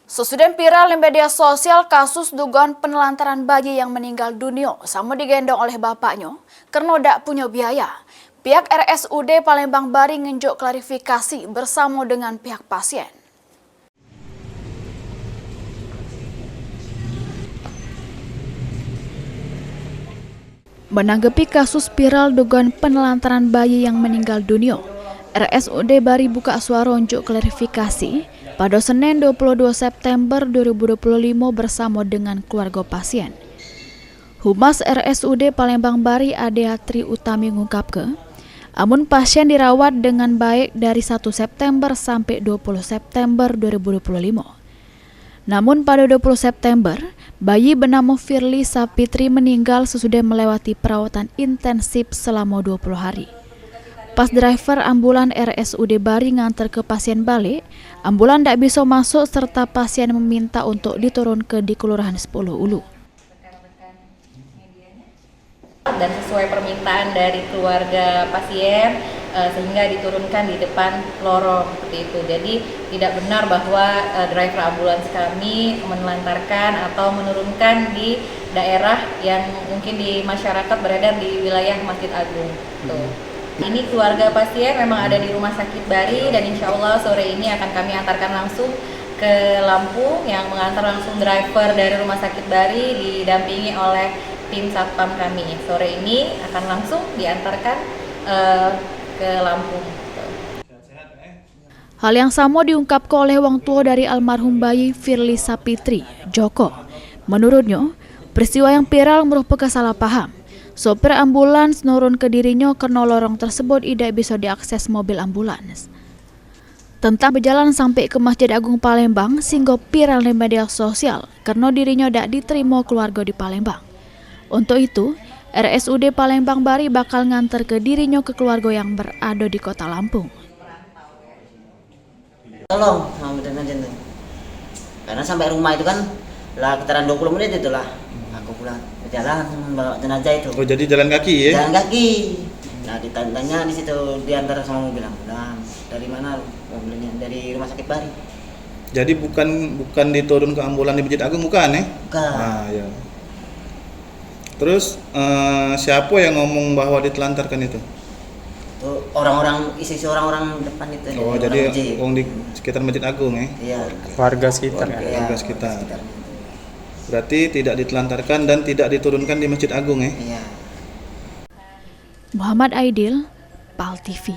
Sesudah viral di media sosial kasus dugaan penelantaran bayi yang meninggal dunia sama digendong oleh bapaknya karena tidak punya biaya. Pihak RSUD Palembang Bari ngenjuk klarifikasi bersama dengan pihak pasien. Menanggapi kasus viral dugaan penelantaran bayi yang meninggal dunia, RSUD Bari buka suara untuk klarifikasi pada Senin 22 September 2025 bersama dengan keluarga pasien. Humas RSUD Palembang Bari Adeatri Utami mengungkapkan, amun pasien dirawat dengan baik dari 1 September sampai 20 September 2025. Namun pada 20 September, bayi bernama Firly Sapitri meninggal sesudah melewati perawatan intensif selama 20 hari. Pas driver ambulan RSUD Bari nganter ke pasien balik, ambulan tidak bisa masuk serta pasien meminta untuk diturunkan di Kelurahan 10 Ulu. Dan sesuai permintaan dari keluarga pasien sehingga diturunkan di depan lorong seperti itu. Jadi tidak benar bahwa driver ambulans kami menelantarkan atau menurunkan di daerah yang mungkin di masyarakat berada di wilayah Masjid Agung. Ini keluarga pasien memang ada di Rumah Sakit Bari dan insya Allah sore ini akan kami antarkan langsung ke Lampung yang mengantar langsung driver dari Rumah Sakit Bari didampingi oleh tim satpam kami. Sore ini akan langsung diantarkan ke Lampung. Hal yang sama diungkapkan oleh wong tua dari almarhum bayi Firly Sapitri, Joko. Menurutnya, peristiwa yang viral merupakan salah paham. Sopir ambulans nurun ke dirinya karena lorong tersebut tidak bisa diakses mobil ambulans. Tentang berjalan sampai ke Masjid Agung Palembang sehingga viral di media sosial karena dirinya tidak diterima keluarga di Palembang. Untuk itu, RSUD Palembang Bari bakal nganter ke dirinya ke keluarga yang berada di kota Lampung. Tolong sama dengan jantung. Karena sampai rumah itu kan lah sekitaran 20 menit itulah. Aku pulang berjalan membawa jenazah itu. Oh, jadi jalan kaki ya? Jalan kaki. Nah, ditanya di situ diantar sama mobil ambulans. Dari mana mobilnya? Dari Rumah Sakit Bari. Jadi bukan diturun ke ambulan di Masjid Agung bukan ya? Bukan. Ah, ya. Terus siapa yang ngomong bahwa ditelantarkan itu? Tuh orang-orang isi orang-orang depan itu. Oh, jadi orang di sekitar Masjid Agung ya? Iya. Warga sekitar. Warga sekitar. Berarti tidak ditelantarkan dan tidak diturunkan di Masjid Agung ya? Iya. Muhammad Aidil, PAL TV.